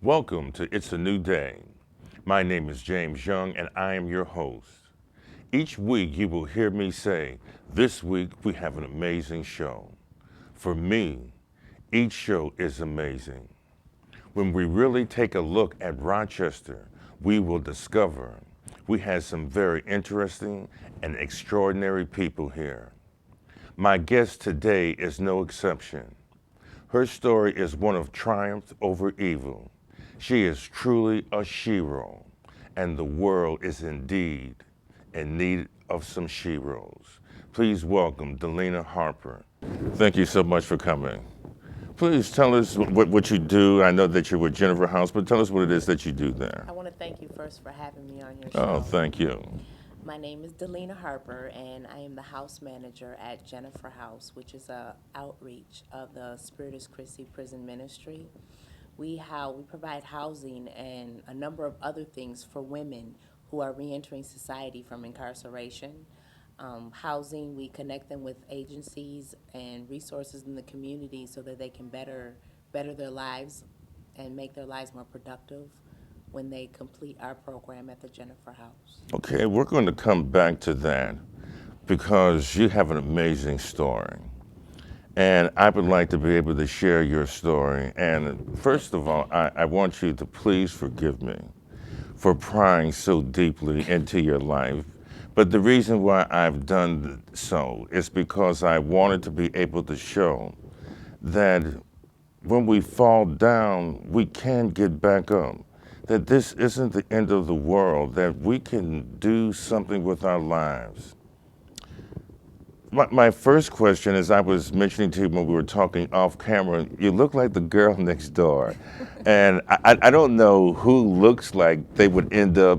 Welcome to It's a New Day. My name is James Young and I am your host. Each week you will hear me say, this week we have an amazing show. For me, each show is amazing. When we really take a look at Rochester, we will discover we had some very interesting and extraordinary people here. My guest today is no exception. Her story is one of triumph over evil. She is truly a shero, and the world is indeed in need of some sheroes. Please welcome Delienna Harper. Thank you so much for coming. Please tell us what you do. I know that you're with Jennifer House, but tell us what it is that you do there. I want to thank you first for having me on your Oh, show. thank you. My name is Delienna Harper, and I am the house manager at Jennifer House, which is a outreach of the Spiritus Christi Prison Ministry. We provide housing and a number of other things for women who are reentering society from incarceration. Housing, we connect them with agencies and resources in the community so that they can better their lives and make their lives more productive when they complete our program at the Jennifer House. Okay, we're going to come back to that because you have an amazing story. And I would like to be able to share your story. And first of all, I want you to please forgive me for prying so deeply into your life. But the reason why I've done so is because I wanted to be able to show that when we fall down, we can get back up. That this isn't the end of the world, that we can do something with our lives. My first question, as I was mentioning to you when we were talking off camera, you look like the girl next door. And I don't know who looks like they would end up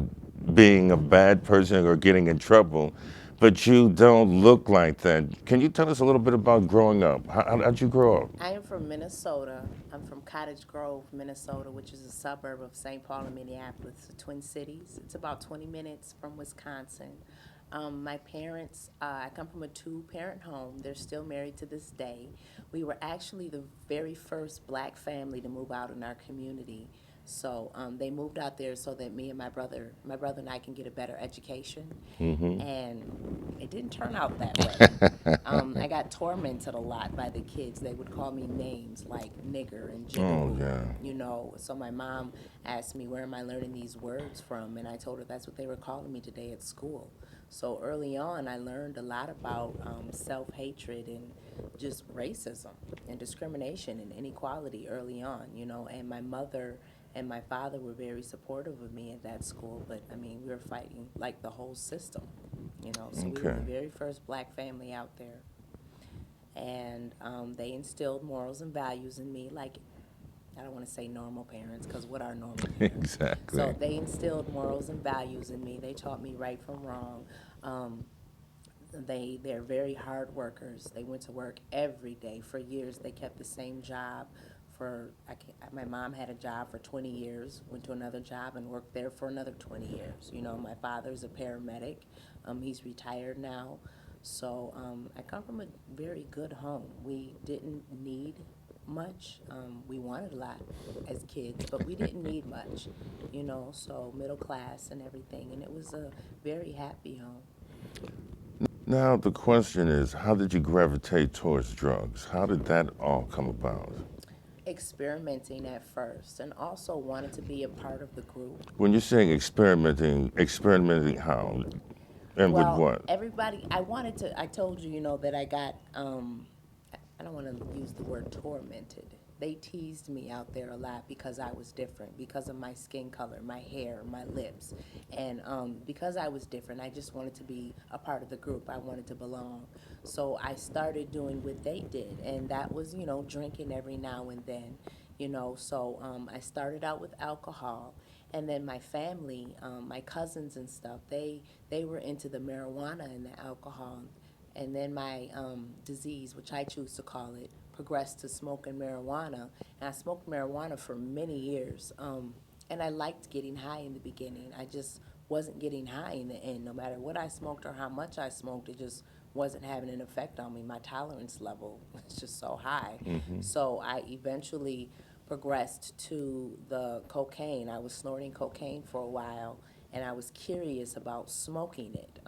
being a bad person or getting in trouble, but you don't look like that. Can you tell us a little bit about growing up? How'd you grow up? I am from Minnesota. I'm from Cottage Grove, Minnesota, which is a suburb of St. Paul and Minneapolis, the Twin Cities. It's about 20 minutes from Wisconsin. My parents, I come from a two-parent home. They're still married to this day. We were actually the very first black family to move out in our community. So they moved out there so that me and my brother and I can get a better education. And it didn't turn out that way. I got tormented a lot by the kids. They would call me names like nigger and Oh, jigaboo, yeah. So my mom asked me, where am I learning these words from? And I told her that's what they were calling me today at school. So early on, I learned a lot about self-hatred and just racism and discrimination and inequality early on, and my mother and my father were very supportive of me at that school, but I mean, we were fighting like the whole system, so we were Okay. the very first black family out there. And they instilled morals and values in me, like, I don't want to say normal parents, because what are normal parents? Exactly. So they instilled morals and values in me. They taught me right from wrong. Um, they're very hard workers. They went to work every day for years. They kept the same job for my mom had a job for 20 years, went to another job and worked there for another 20 years. My father's a paramedic. He's retired now. So I come from a very good home. We didn't need much. We wanted a lot as kids, but we didn't need much, so middle class and everything. And it was a very happy home. Now, the question is, how did you gravitate towards drugs? How did that all come about? Experimenting at first, and also wanted to be a part of the group. When you're saying experimenting how? And with Well, what? I told you, that I got, I don't want to use the word tormented. They teased me out there a lot because I was different, because of my skin color, my hair, my lips. And because I was different, I just wanted to be a part of the group. I wanted to belong. So I started doing what they did, and that was, drinking every now and then. So I started out with alcohol, and then my family, my cousins and stuff, they were into the marijuana and the alcohol, and then my disease, which I choose to call it, progressed to smoking marijuana, and I smoked marijuana for many years, and I liked getting high in the beginning. I just wasn't getting high in the end. No matter what I smoked or how much I smoked, it just wasn't having an effect on me. My tolerance level was just so high. So I eventually progressed to the cocaine. I was snorting cocaine for a while, and I was curious about smoking it.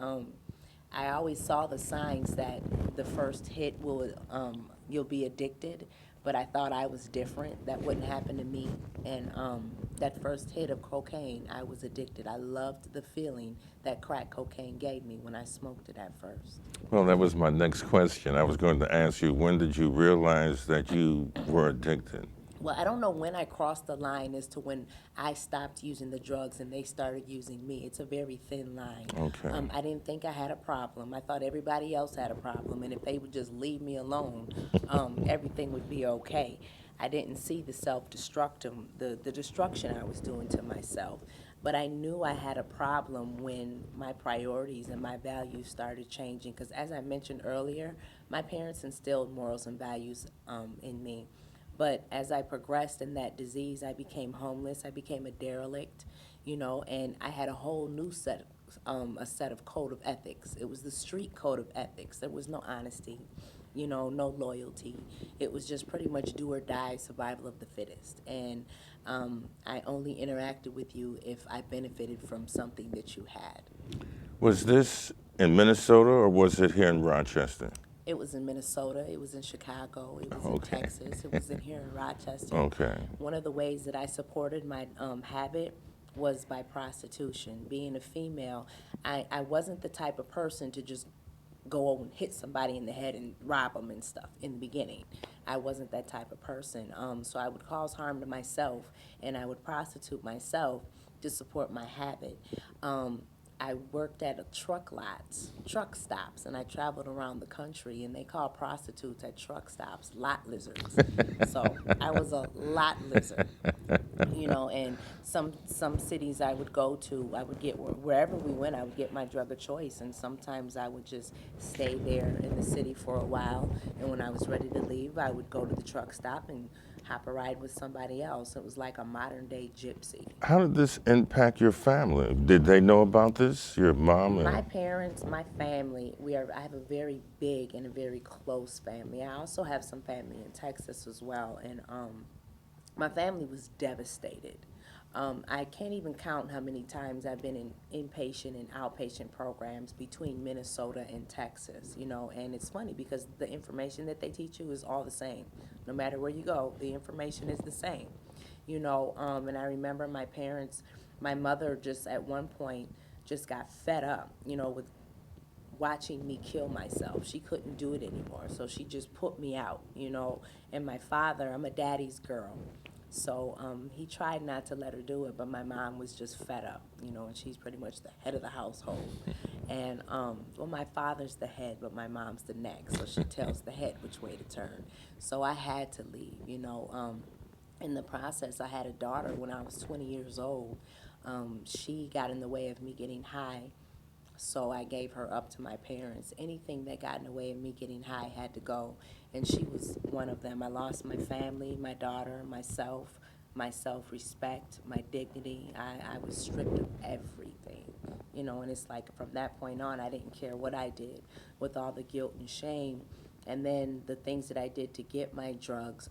I always saw the signs that the first hit will you'll be addicted, but I thought I was different. That wouldn't happen to me. And that first hit of cocaine, I was addicted. I loved the feeling that crack cocaine gave me when I smoked it at first. Well, that was my next question. I was going to ask you, when did you realize that you were addicted? Well, I don't know when I crossed the line as to when I stopped using the drugs and they started using me. It's a very thin line. Okay. I didn't think I had a problem. I thought everybody else had a problem, and if they would just leave me alone, everything would be okay. I didn't see the self-destructive, the destruction I was doing to myself. But I knew I had a problem when my priorities and my values started changing. Because as I mentioned earlier, my parents instilled morals and values in me. But as I progressed in that disease, I became homeless. I became a derelict, and I had a whole new a set of code of ethics. It was the street code of ethics. There was no honesty, no loyalty. It was just pretty much do or die, survival of the fittest. And I only interacted with you if I benefited from something that you had. Was this in Minnesota or was it here in Rochester? It was in Minnesota, it was in Chicago, it was in Okay. Texas, it was in here in Rochester. Okay. One of the ways that I supported my habit was by prostitution. Being a female, I wasn't the type of person to just go over and hit somebody in the head and rob them and stuff in the beginning. I wasn't that type of person. So I would cause harm to myself and I would prostitute myself to support my habit. I worked at a truck stops, and I traveled around the country, and they call prostitutes at truck stops lot lizards. So I was a lot lizard, and some cities I would go to, I would get wherever we went, I would get my drug of choice, and sometimes I would just stay there in the city for a while, and when I was ready to leave, I would go to the truck stop and hop a ride with somebody else. It was like a modern day gypsy. How did this impact your family? Did they know about this? Your mom My and parents, my family, I have a very big and a very close family. I also have some family in Texas as well, and my family was devastated. I can't even count how many times I've been in inpatient and outpatient programs between Minnesota and Texas, and it's funny because the information that they teach you is all the same. No matter where you go, the information is the same, and I remember my mother just at one point just got fed up, with watching me kill myself. She couldn't do it anymore, so she just put me out, And my father, I'm a daddy's girl, so he tried not to let her do it, but my mom was just fed up, and she's pretty much the head of the household. And well, my father's the head, but my mom's the neck, so she tells the head which way to turn. So I had to leave, In the process, I had a daughter when I was 20 years old. She got in the way of me getting high, so I gave her up to my parents. Anything that got in the way of me getting high had to go, and she was one of them. I lost my family, my daughter, myself, my self-respect, my dignity. I was stripped of everything, and it's like from that point on, I didn't care what I did with all the guilt and shame. And then the things that I did to get my drugs,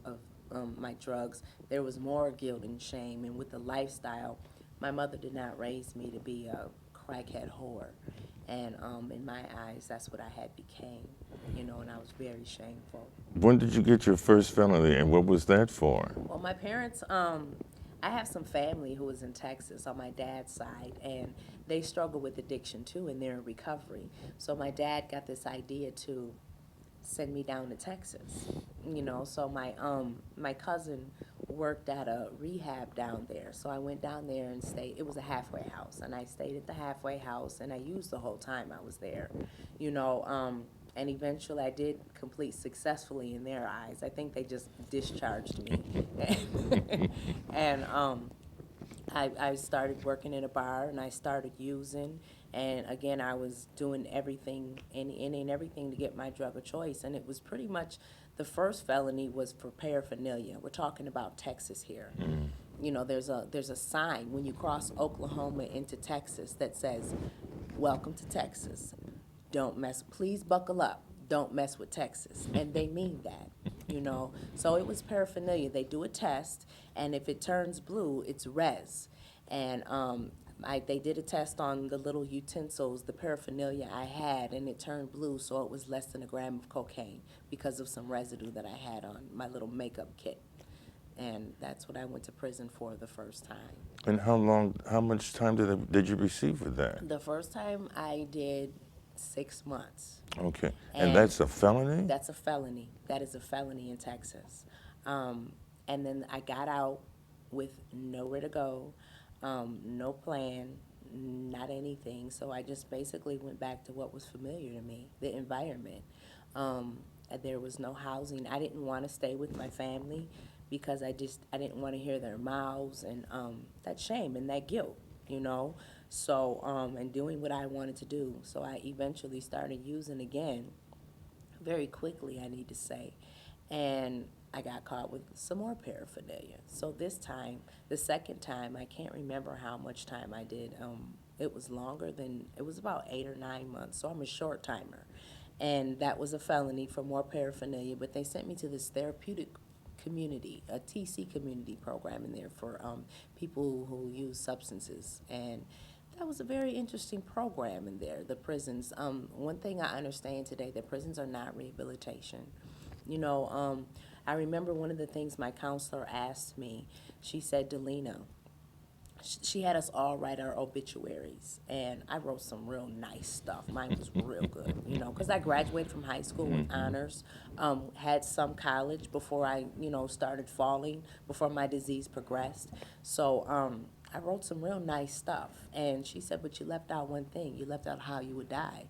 there was more guilt and shame. And with the lifestyle, my mother did not raise me to be a crackhead whore. And in my eyes, that's what I had became, and I was very shameful. when did you get your first felony and what was that for? Well, my parents, I have some family who is in Texas on my dad's side, and they struggle with addiction too, and they're in recovery. So my dad got this idea to send me down to Texas. So my cousin worked at a rehab down there. So I went down there and stayed. It was a halfway house, and I stayed at the halfway house, and I used the whole time I was there. And eventually I did complete successfully in their eyes. I think they just discharged me. And I started working in a bar, and I started using, and again I was doing everything and everything to get my drug of choice. And it was pretty much, the first felony was for paraphernalia. We're talking about Texas here. There's a sign when you cross Oklahoma into Texas that says, "Welcome to Texas. Don't mess. Please buckle up. Don't mess with Texas." And they mean that. you know. So it was paraphernalia. They do a test, and if it turns blue, it's res. And they did a test on the little utensils, the paraphernalia I had, and it turned blue, so it was less than a gram of cocaine because of some residue that I had on my little makeup kit. And that's what I went to prison for the first time. And how much time did you receive for that? The first time I did 6 months. Okay. And And that's a felony? that's a felony. That is a felony in Texas. Um, and then I got out with nowhere to go, no plan, not anything. So I just basically went back to what was familiar to me, the environment. There was no housing. I didn't want to stay with my family because I didn't want to hear their mouths and that shame and that guilt, you know. So and doing what I wanted to do. So I eventually started using again very quickly, I need to say. And I got caught with some more paraphernalia. So this time, the second time, I can't remember how much time I did. It was longer than, it was about 8 or 9 months. So I'm a short timer. And that was a felony for more paraphernalia. But they sent me to this therapeutic community, a TC community program in there for people who use substances. And that was a very interesting program in there, the prisons. One thing I understand today, that prisons are not rehabilitation. You know, I remember one of the things my counselor asked me, she said, Delina, she had us all write our obituaries, and I wrote some real nice stuff. Mine was real good, you know, because I graduated from high school with honors, had some college before I, you know, started falling, before my disease progressed. So I wrote some real nice stuff, and she said, but you left out one thing. You left out how you would die.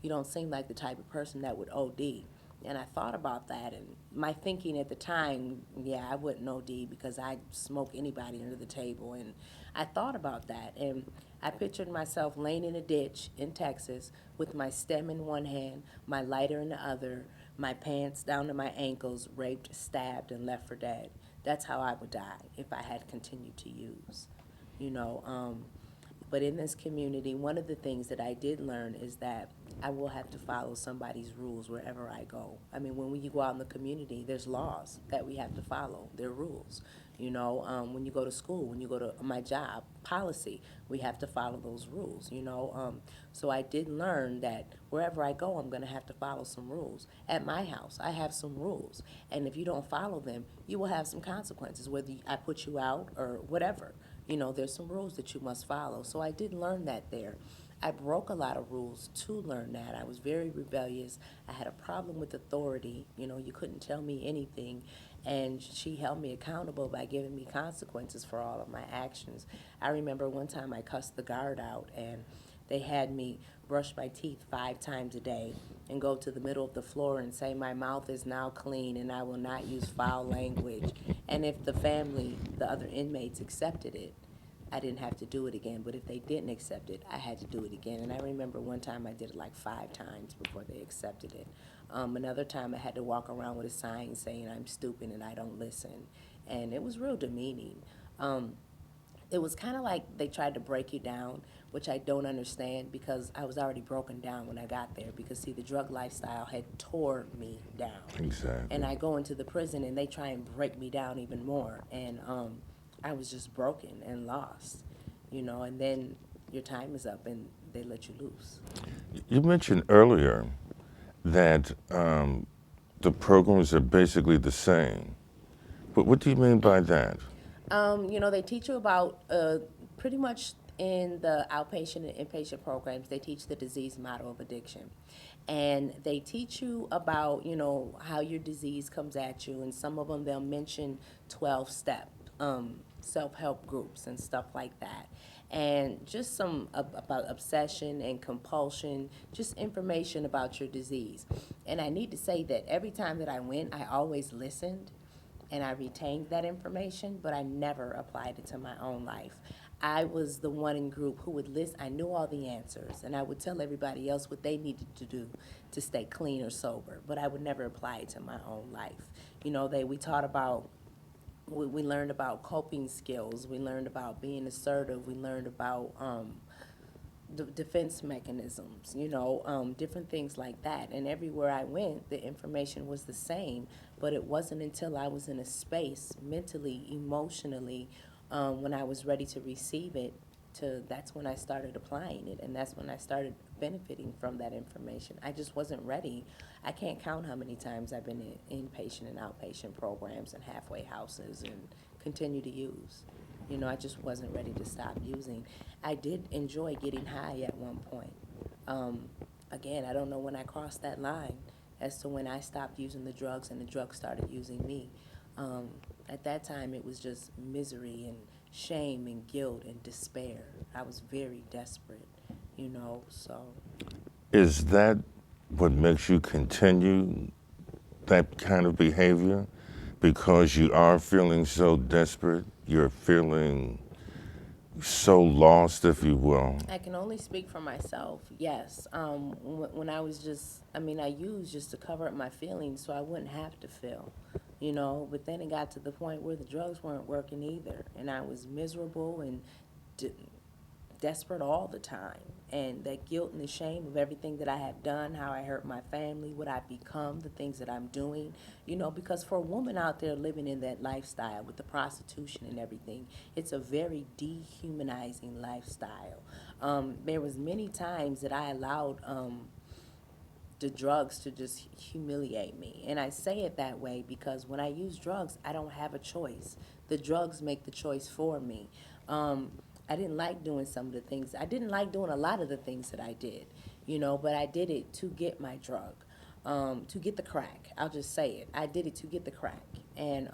You don't seem like the type of person that would OD. And I thought about that, and my thinking at the time, yeah, I wouldn't OD because I'd smoke anybody under the table. And I thought about that, and I pictured myself laying in a ditch in Texas with my stem in one hand, my lighter in the other, my pants down to my ankles, raped, stabbed, and left for dead. That's how I would die if I had continued to use, you know. But in this community, one of the things that I did learn is that I will have to follow somebody's rules wherever I go. I mean, when you go out in the community, there's laws that we have to follow. There are rules. You know, when you go to school, when you go to my job, policy, we have to follow those rules, you know. So I did learn that wherever I go, I'm going to have to follow some rules. At my house, I have some rules. And if you don't follow them, you will have some consequences, whether I put you out or whatever. You know, there's some rules that you must follow. So I did learn that there. I broke a lot of rules to learn that. I was very rebellious. I had a problem with authority. You know, you couldn't tell me anything. And she held me accountable by giving me consequences for all of my actions. I remember one time I cussed the guard out, and they had me brush my teeth 5 times a day and go to the middle of the floor and say, my mouth is now clean and I will not use foul language. And if the family, the other inmates accepted it, I didn't have to do it again. But if they didn't accept it, I had to do it again. And I remember one time I did it like 5 times before they accepted it. Another time I had to walk around with a sign saying I'm stupid and I don't listen. And it was real demeaning. It was kind of like they tried to break you down, which I don't understand because I was already broken down when I got there. Because, see, the drug lifestyle had tore me down. Exactly. And I go into the prison and they try and break me down even more. And I was just broken and lost, you know, and then your time is up and they let you loose. You mentioned earlier that the programs are basically the same. But what do you mean by that? You know, they teach you about pretty much in the outpatient and inpatient programs, they teach the disease model of addiction. And they teach you about, you know, how your disease comes at you. And some of them, they'll mention 12-step self-help groups and stuff like that. And just some about obsession and compulsion, just information about your disease. And I need to say that every time that I went, I always listened and I retained that information, but I never applied it to my own life. I was the one in group who would list. I knew all the answers, and I would tell everybody else what they needed to do to stay clean or sober, but I would never apply it to my own life. You know, we taught about, we learned about coping skills, we learned about being assertive, we learned about defense mechanisms, different things like that. And everywhere I went, the information was the same, but it wasn't until I was in a space mentally, emotionally, when I was ready to receive it, that's when I started applying it, and that's when I started benefiting from that information. I just wasn't ready. I can't count how many times I've been in inpatient and outpatient programs and halfway houses and continue to use. I just wasn't ready to stop using. I did enjoy getting high at one point. Um, Again, I don't know when I crossed that line as to when I stopped using the drugs and the drugs started using me. Um, at that time, it was just misery and shame and guilt and despair. I was very desperate, so. Is that what makes you continue that kind of behavior? Because you are feeling so desperate, you're feeling so lost, if you will. I can only speak for myself, yes. When I was I used just to cover up my feelings so I wouldn't have to feel, But then it got to the point where the drugs weren't working either, and I was miserable and d- desperate all the time. And that guilt and the shame of everything that I had done, how I hurt my family, what I've become, the things that I'm doing, because for a woman out there living in that lifestyle with the prostitution and everything, it's a very dehumanizing lifestyle. There was many times that I allowed the drugs to just humiliate me. And I say it that way because when I use drugs, I don't have a choice. The drugs make the choice for me. I didn't like doing some of the things. I didn't like doing a lot of the things that I did, but I did it to get my drug, to get the crack. I'll just say it. I did it to get the crack. And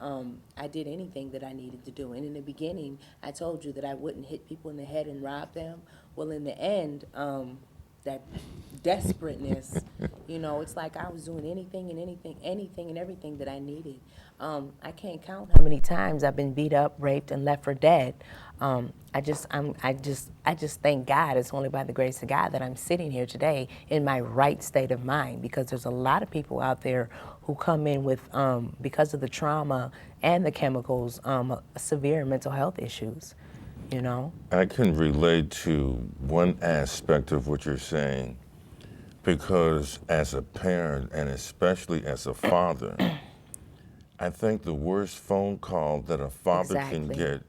I did anything that I needed to do. And in the beginning, I told you that I wouldn't hit people in the head and rob them. Well, in the end, that desperateness, it's like I was doing anything and everything that I needed. I can't count how many times I've been beat up, raped, and left for dead. I just thank God. It's only by the grace of God that I'm sitting here today in my right state of mind, because there's a lot of people out there who come in with, because of the trauma and the chemicals, severe mental health issues. I can relate to one aspect of what you're saying because as a parent and especially as a father, I think the worst phone call that a father can Exactly. get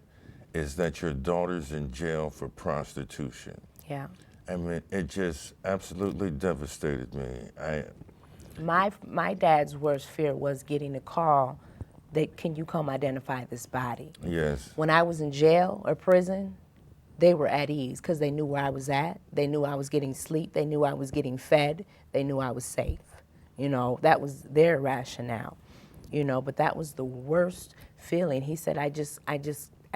is that your daughter's in jail for prostitution. Yeah. I mean, it just absolutely devastated me. My dad's worst fear was getting a call that, can you come identify this body? Yes. When I was in jail or prison, they were at ease because they knew where I was at. They knew I was getting sleep. They knew I was getting fed. They knew I was safe. That was their rationale. But that was the worst feeling. He said, I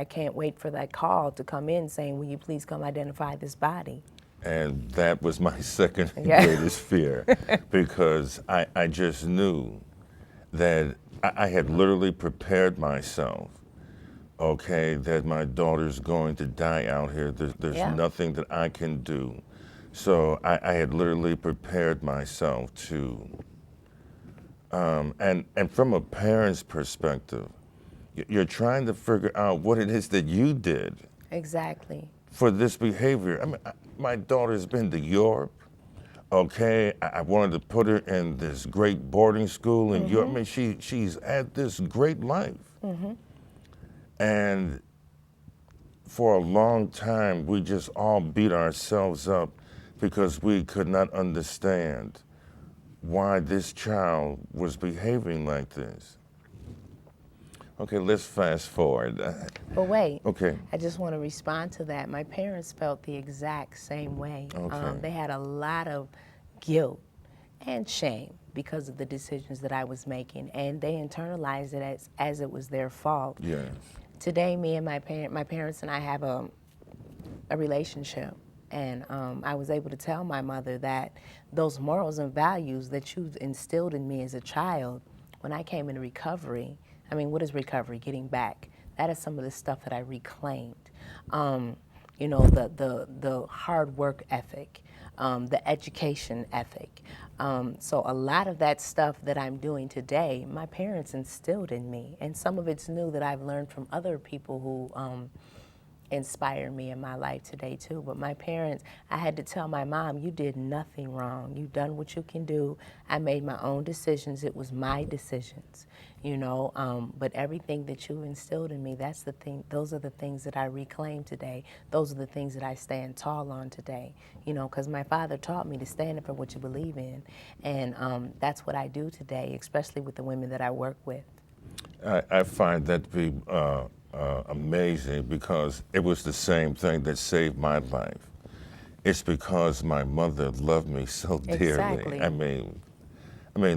can't wait for that call to come in saying, will you please come identify this body? And that was my second Yeah. greatest fear because I just knew that I had literally prepared myself, okay, that my daughter's going to die out here. There's Yeah. nothing that I can do. So I had literally prepared myself to, and from a parent's perspective, you're trying to figure out what it is that you did Exactly. for this behavior. I mean, my daughter's been to Europe. Okay, I wanted to put her in this great boarding school in Europe. I mean, she's had this great life, and for a long time we just all beat ourselves up because we could not understand why this child was behaving like this. Okay, let's fast forward. But wait, Okay, I just want to respond to that. My parents felt the exact same way. Okay. They had a lot of guilt and shame because of the decisions that I was making, and they internalized it as it was their fault. yes. Today, me and my parents and I have a relationship, and I was able to tell my mother that those morals and values that you instilled in me as a child, when I came into recovery, I mean, what is recovery? Getting back. That is some of the stuff that I reclaimed. The hard work ethic, the education ethic. So a lot of that stuff that I'm doing today, my parents instilled in me, and some of it's new that I've learned from other people who inspire me in my life today too. But my parents, I had to tell my mom, you did nothing wrong. You done what you can do. I made my own decisions. It was my decisions, you know. But everything that you instilled in me, that's the thing. Those are the things that I reclaim today. Those are the things that I stand tall on today, you know, because my father taught me to stand up for what you believe in. And that's what I do today, especially with the women that I work with. I find that to be amazing because it was the same thing that saved my life. It's because my mother loved me so dearly. Exactly. I mean,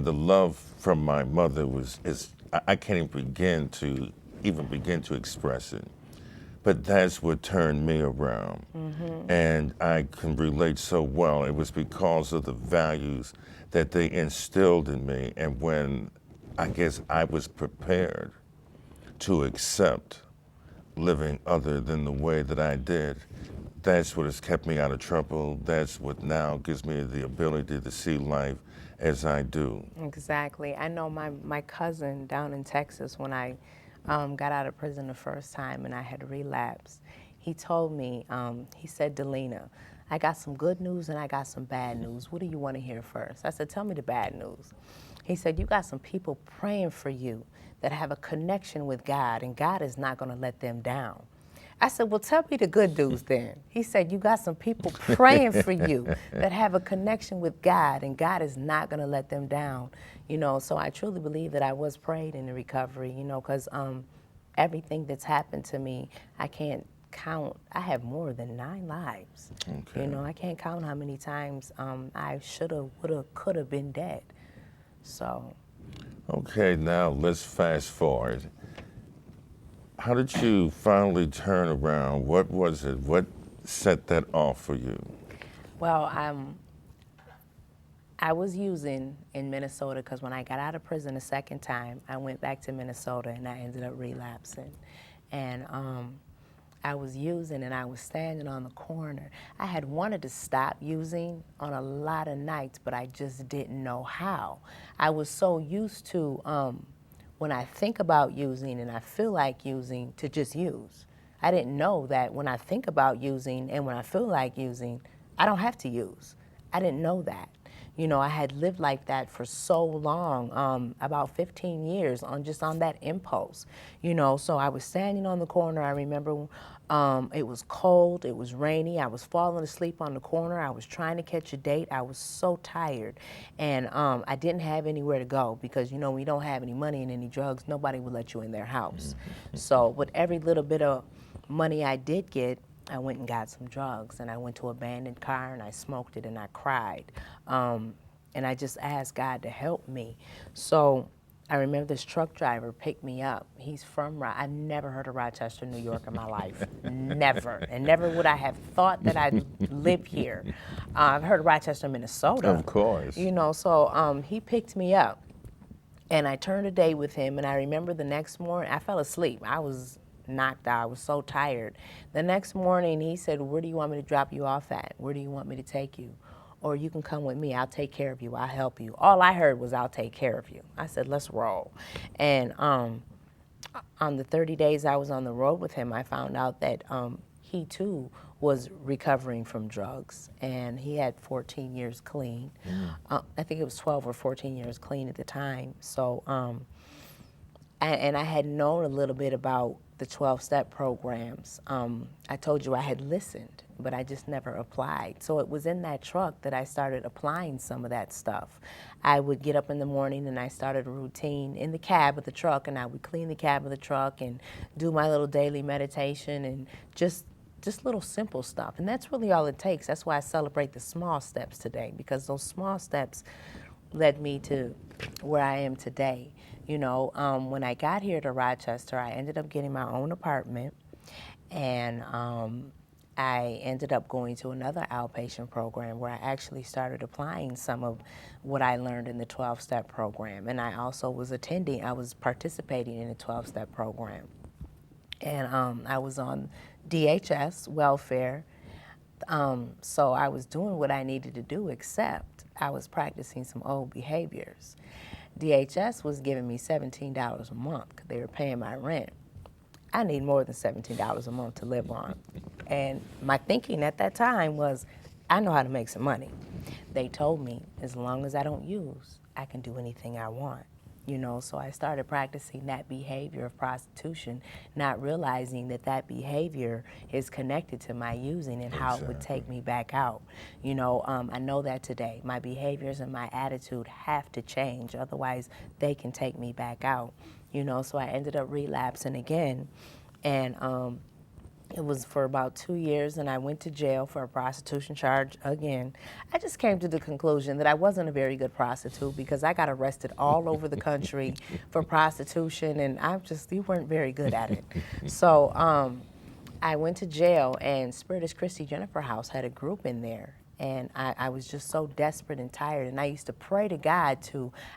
the love from my mother I can't even begin to express it. But that's what turned me around. And I can relate so well. It was because of the values that they instilled in me. And when I guess I was prepared to accept living other than the way that I did, that's what has kept me out of trouble. That's what now gives me the ability to see life as I do. Exactly. I know my cousin down in Texas, when I got out of prison the first time and I had relapsed, he told me, he said, Delena, I got some good news and I got some bad news. What do you want to hear first? I said, tell me the bad news. He said, you got some people praying for you that have a connection with God, and God is not going to let them down. I said, well, tell me the good news then. He said, you got some people praying for you that have a connection with God, and God is not going to let them down. You know, so I truly believe that I was prayed in the recovery, you know, because everything that's happened to me, I can't count. I have more than 9 lives. Okay. You know, I can't count how many times I should have, would have, could have been dead. So. Okay, now let's fast forward. How did you finally turn around? What was it? What set that off for you? Well, I was using in Minnesota because when I got out of prison the second time, I went back to Minnesota and I ended up relapsing. And I was using and I was standing on the corner. I had wanted to stop using on a lot of nights, but I just didn't know how. I was so used to when I think about using and I feel like using, to just use. I didn't know that when I think about using and when I feel like using, I don't have to use. I didn't know that. You know, I had lived like that for so long, about 15 years, on that impulse. You know, so I was standing on the corner. I remember it was cold, it was rainy. I was falling asleep on the corner. I was trying to catch a date. I was so tired, and I didn't have anywhere to go because, you know, when you don't have any money and any drugs, nobody would let you in their house. So with every little bit of money I did get, I went and got some drugs, and I went to an abandoned car and I smoked it and I cried. And I just asked God to help me. So I remember this truck driver picked me up. He's from, I never heard of Rochester, New York in my life. Never. And never would I have thought that I'd live here. I've heard of Rochester, Minnesota. Of course. You know, so he picked me up. And I turned a day with him, and I remember the next morning, I fell asleep. I was knocked out. I was so tired. The next morning, he said, where do you want me to drop you off at? Where do you want me to take you? Or you can come with me. I'll take care of you. I'll help you. All I heard was, I'll take care of you. I said, let's roll. And on the 30 days I was on the road with him, I found out that he too was recovering from drugs, and he had 14 years clean. I think it was 12 or 14 years clean at the time. So, and I had known a little bit about the 12-step programs. I told you I had listened, but I just never applied. So it was in that truck that I started applying some of that stuff. I would get up in the morning and I started a routine in the cab of the truck, and I would clean the cab of the truck and do my little daily meditation and just little simple stuff. And that's really all it takes. That's why I celebrate the small steps today, because those small steps led me to where I am today. You know, when I got here to Rochester, I ended up getting my own apartment, and I ended up going to another outpatient program where I actually started applying some of what I learned in the 12-step program. And I also was participating in the 12-step program. And I was on DHS welfare, so I was doing what I needed to do, except I was practicing some old behaviors. DHS was giving me $17 a month. They were paying my rent. I need more than $17 a month to live on. And my thinking at that time was, I know how to make some money. They told me, as long as I don't use, I can do anything I want. So I started practicing that behavior of prostitution, not realizing that that behavior is connected to my using and how it would Exactly. take me back out. I know that today. My behaviors and my attitude have to change, otherwise they can take me back out. So I ended up relapsing again, and it was for about 2 years, and I went to jail for a prostitution charge again. I just came to the conclusion that I wasn't a very good prostitute because I got arrested all over the country for prostitution, and you weren't very good at it. So I went to jail, and Spirit is Christy Jennifer House had a group in there. And I was just so desperate and tired. And I used to pray to God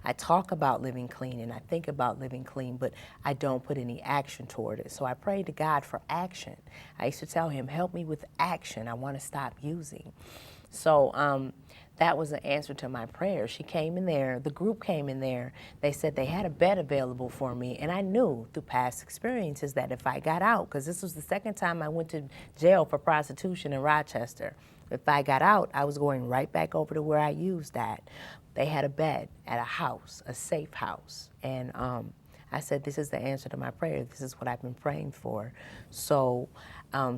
I talk about living clean and I think about living clean, but I don't put any action toward it. So I prayed to God for action. I used to tell him, help me with action. I want to stop using. So that was the answer to my prayer. She came in there, the group came in there. They said they had a bed available for me. And I knew through past experiences that if I got out, because this was the second time I went to jail for prostitution in Rochester. If I got out, I was going right back over to where I used at. They had a bed at a house, a safe house. And I said, this is the answer to my prayer. This is what I've been praying for. So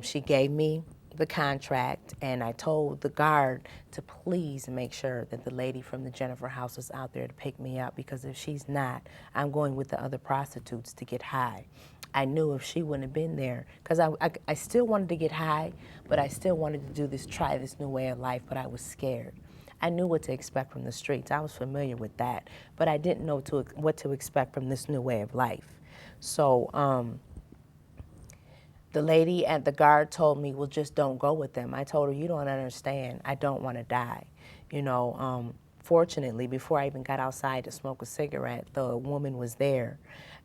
she gave me the contract, and I told the guard to please make sure that the lady from the Jennifer House is out there to pick me up, because if she's not, I'm going with the other prostitutes to get high. I knew if she wouldn't have been there, because I still wanted to get high, but I still wanted to try this new way of life, but I was scared. I knew what to expect from the streets. I was familiar with that, but I didn't know what to expect from this new way of life. So the lady at the guard told me, well, just don't go with them. I told her, you don't understand. I don't want to die. Fortunately, before I even got outside to smoke a cigarette, the woman was there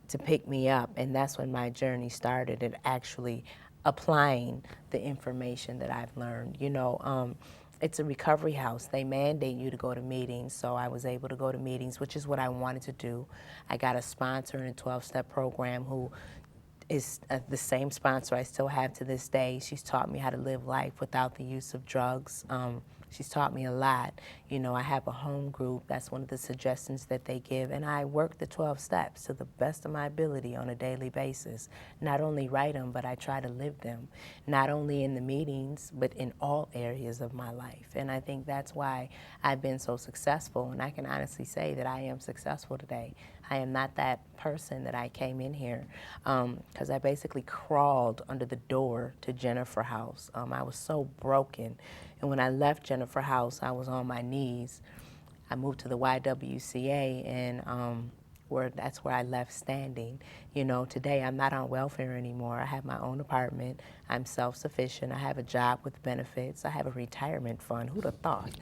to pick me up, and that's when my journey started, and actually applying the information that I've learned. It's a recovery house. They mandate you to go to meetings, so I was able to go to meetings, which is what I wanted to do. I got a sponsor in a 12-step program who is the same sponsor I still have to this day. She's taught me how to live life without the use of drugs. She's taught me a lot. I have a home group. That's one of the suggestions that they give. And I work the 12 steps to the best of my ability on a daily basis. Not only write them, but I try to live them. Not only in the meetings, but in all areas of my life. And I think that's why I've been so successful. And I can honestly say that I am successful today. I am not that person that I came in here, because I basically crawled under the door to Jennifer House. I was so broken. And when I left Jennifer House, I was on my knees. I moved to the YWCA, and that's where I left standing. Today I'm not on welfare anymore. I have my own apartment. I'm self-sufficient. I have a job with benefits. I have a retirement fund. Who'd have thought?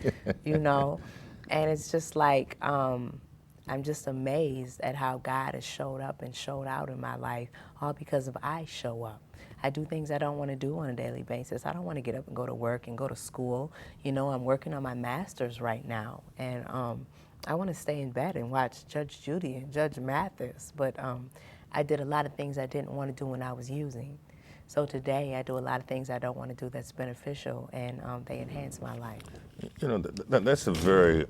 And it's just like, I'm just amazed at how God has showed up and showed out in my life, all because of I show up. I do things I don't want to do on a daily basis. I don't want to get up and go to work and go to school. I'm working on my master's right now, and I want to stay in bed and watch Judge Judy and Judge Mathis, but I did a lot of things I didn't want to do when I was using. So today I do a lot of things I don't want to do that's beneficial, and they enhance my life. That's a very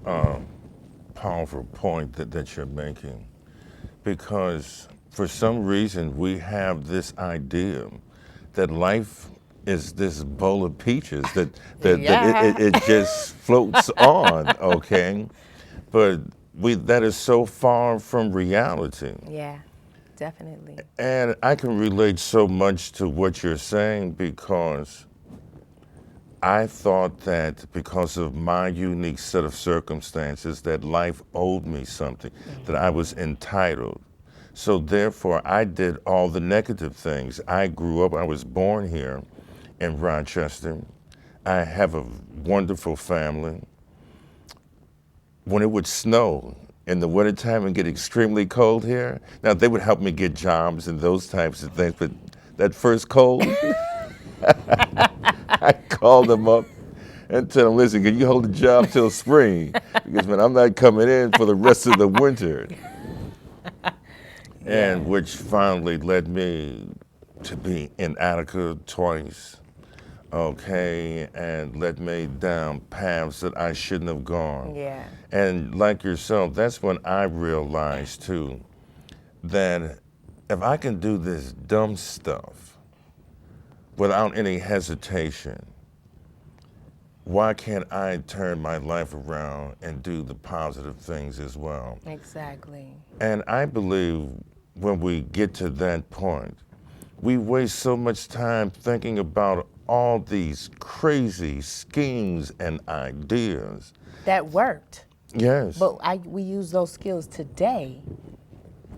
powerful point that you're making, because for some reason we have this idea that life is this bowl of peaches that it just floats on, okay? But that is so far from reality. Yeah, definitely. And I can relate so much to what you're saying, because I thought that because of my unique set of circumstances that life owed me something, that I was entitled. So therefore, I did all the negative things. I grew up, I was born here in Rochester. I have a wonderful family. When it would snow in the wintertime and get extremely cold here, now they would help me get jobs and those types of things, but that first cold, I called them up and tell them, listen, can you hold the job till spring? Because, man, I'm not coming in for the rest of the winter. And which finally led me to be inadequate twice, okay, and led me down paths that I shouldn't have gone. Yeah. And like yourself, that's when I realized too that if I can do this dumb stuff without any hesitation, why can't I turn my life around and do the positive things as well? Exactly. And I believe when we get to that point, we waste so much time thinking about all these crazy schemes and ideas. That worked. Yes, But we use those skills today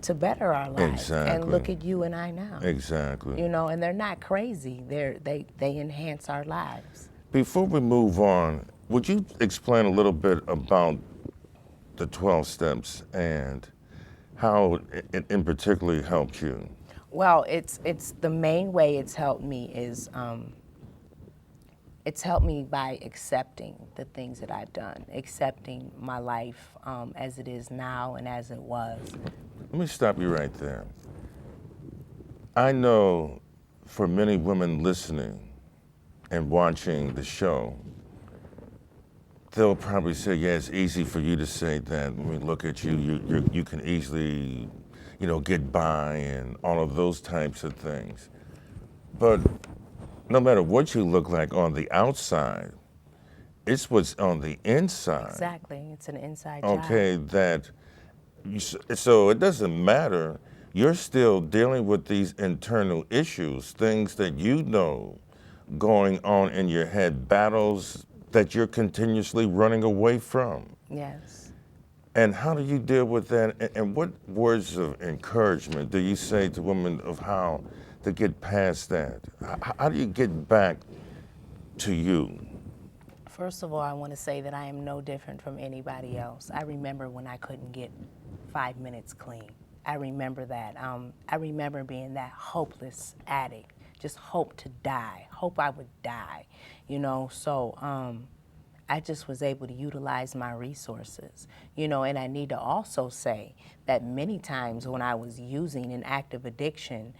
to better our lives. And exactly. look at you and I now. Exactly. You know, and they're not crazy. They enhance our lives. Before we move on, would you explain a little bit about the 12 steps and how it in particular helped you? Well, it's the main way it's helped me is it's helped me by accepting the things that I've done, accepting my life as it is now and as it was. Let me stop you right there. I know for many women listening and watching the show, they'll probably say, yeah, it's easy for you to say that. I mean, look at you, you can easily, get by and all of those types of things. But no matter what you look like on the outside, it's what's on the inside, Exactly. It's an inside job. okay, that so it doesn't matter. You're still dealing with these internal issues, things that you know going on in your head, battles that you're continuously running away from. Yes. And how do you deal with that? And what words of encouragement do you say to women of how to get past that? How do you get back to you? First of all, I want to say that I am no different from anybody else. I remember when I couldn't get 5 minutes clean. I remember that. I remember being that hopeless addict, just hope to die, hope I would die, So I just was able to utilize my resources, and I need to also say that many times when I was using an active addiction,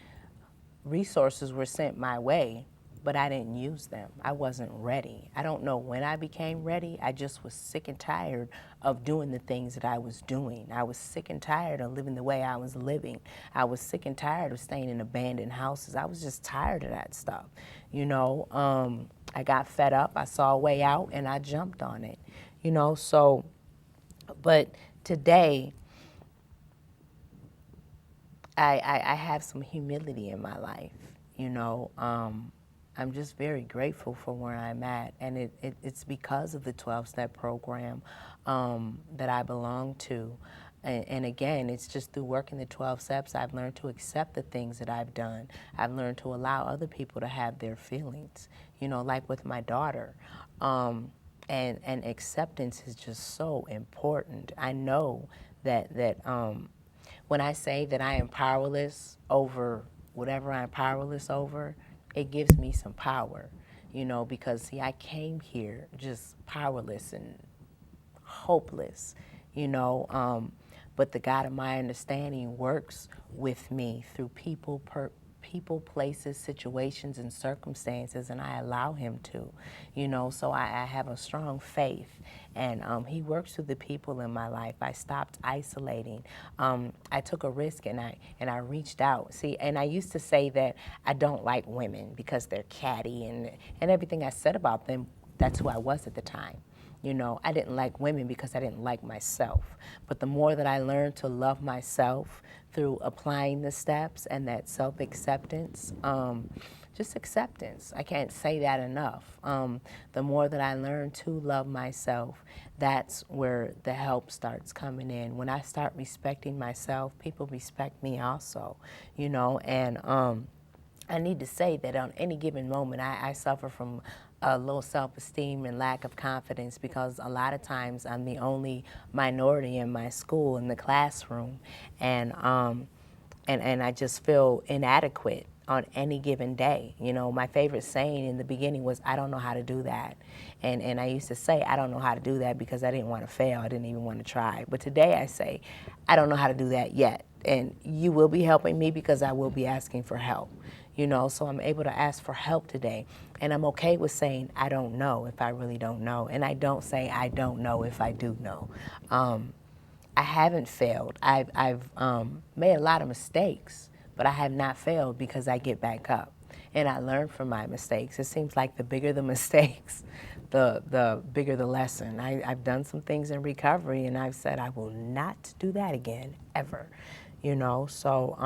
resources were sent my way, but I didn't use them. I wasn't ready. I don't know when I became ready. I just was sick and tired of doing the things that I was doing. I was sick and tired of living the way I was living. I was sick and tired of staying in abandoned houses. I was just tired of that stuff. I got fed up. I saw a way out and I jumped on it. But today, I have some humility in my life, I'm just very grateful for where I'm at, and it's because of the 12-step program that I belong to. And again, it's just through working the 12 steps, I've learned to accept the things that I've done. I've learned to allow other people to have their feelings, like with my daughter. And acceptance is just so important. I know that when I say that I am powerless over whatever I'm powerless over, it gives me some power, because see, I came here just powerless and hopeless, but the God of my understanding works with me through people, places, situations, and circumstances, and I allow him to, so I have a strong faith, and he works through the people in my life. I stopped isolating. I took a risk, and I reached out. See, and I used to say that I don't like women because they're catty, and everything I said about them, that's who I was at the time. I didn't like women because I didn't like myself. But the more that I learned to love myself through applying the steps and that self-acceptance, just acceptance, I can't say that enough. The more that I learn to love myself, that's where the help starts coming in. When I start respecting myself, people respect me also, and I need to say that on any given moment, I suffer from low self-esteem and lack of confidence because a lot of times I'm the only minority in my school, in the classroom, and I just feel inadequate on any given day. My favorite saying in the beginning was, I don't know how to do that. And I used to say, I don't know how to do that because I didn't want to fail. I didn't even want to try. But today I say, I don't know how to do that yet. and you will be helping me because I will be asking for help. So I'm able to ask for help today. And I'm okay with saying I don't know if I really don't know. And I don't say I don't know if I do know. I haven't failed. I've made a lot of mistakes, but I have not failed because I get back up and I learn from my mistakes. It seems like the bigger the mistakes, the bigger the lesson. I've done some things in recovery and I've said I will not do that again, ever. So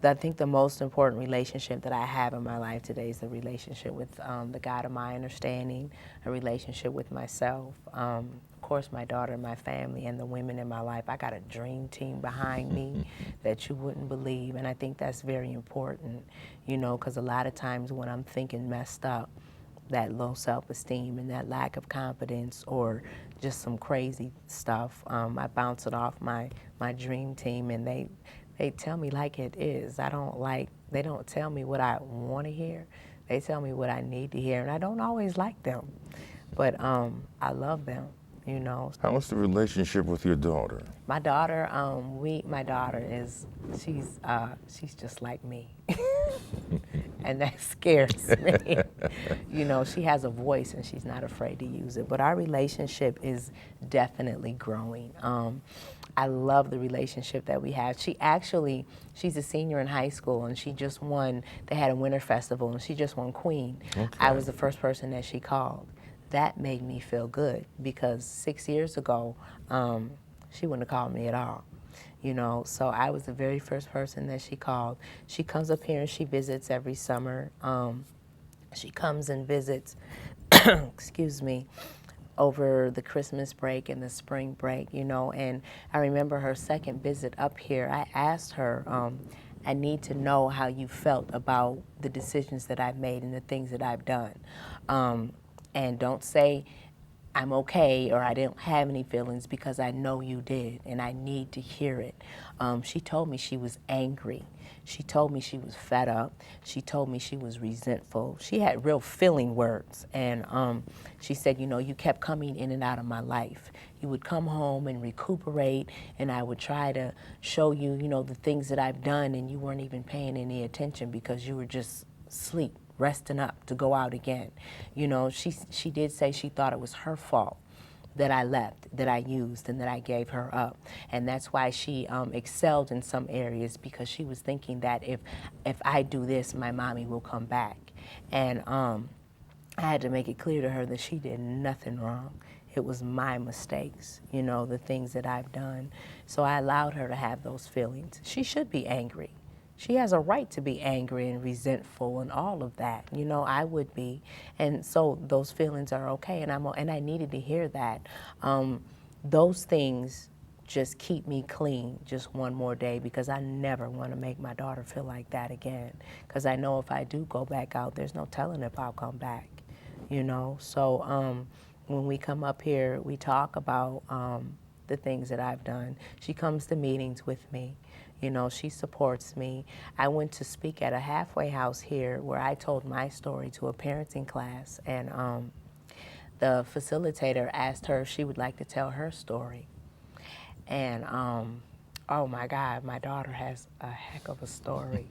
I think the most important relationship that I have in my life today is the relationship with the God of my understanding, a relationship with myself, of course, my daughter and my family, and the women in my life. I got a dream team behind me that you wouldn't believe, and I think that's very important, because a lot of times when I'm thinking messed up, that low self-esteem and that lack of confidence or just some crazy stuff, I bounce it off my dream team, and they tell me like it is. They don't tell me what I want to hear. They tell me what I need to hear, and I don't always like them, but I love them, How's the relationship with your daughter? My daughter, my daughter she's just like me, and that scares me. She has a voice and she's not afraid to use it. But our relationship is definitely growing. I love the relationship that we have. She's a senior in high school, and she just won. They had a winter festival, and she just won Queen. Okay. I was the first person that she called. That made me feel good because 6 years ago, she wouldn't have called me at all. So I was the very first person that she called. She comes up here and she visits every summer. She comes and visits, excuse me, over the Christmas break and the spring break, and I remember her second visit up here. I asked her, I need to know how you felt about the decisions that I've made and the things that I've done. And don't say I'm okay or I didn't have any feelings, because I know you did and I need to hear it. She told me she was angry. She told me she was fed up. She told me she was resentful. She had real feeling words. And she said, you kept coming in and out of my life. You would come home and recuperate, and I would try to show you, the things that I've done, and you weren't even paying any attention because you were just asleep, resting up to go out again. She did say she thought it was her fault that I left, that I used, and that I gave her up. And that's why she excelled in some areas, because she was thinking that if I do this, my mommy will come back. And I had to make it clear to her that she did nothing wrong. It was my mistakes, the things that I've done. So I allowed her to have those feelings. She should be angry. She has a right to be angry and resentful and all of that. I would be. And so those feelings are okay, and I needed to hear that. Those things just keep me clean just one more day, because I never want to make my daughter feel like that again. Because I know if I do go back out, there's no telling if I'll come back, So when we come up here, we talk about the things that I've done. She comes to meetings with me. She supports me. I went to speak at a halfway house here where I told my story to a parenting class, and the facilitator asked her if she would like to tell her story. And oh my God, my daughter has a heck of a story,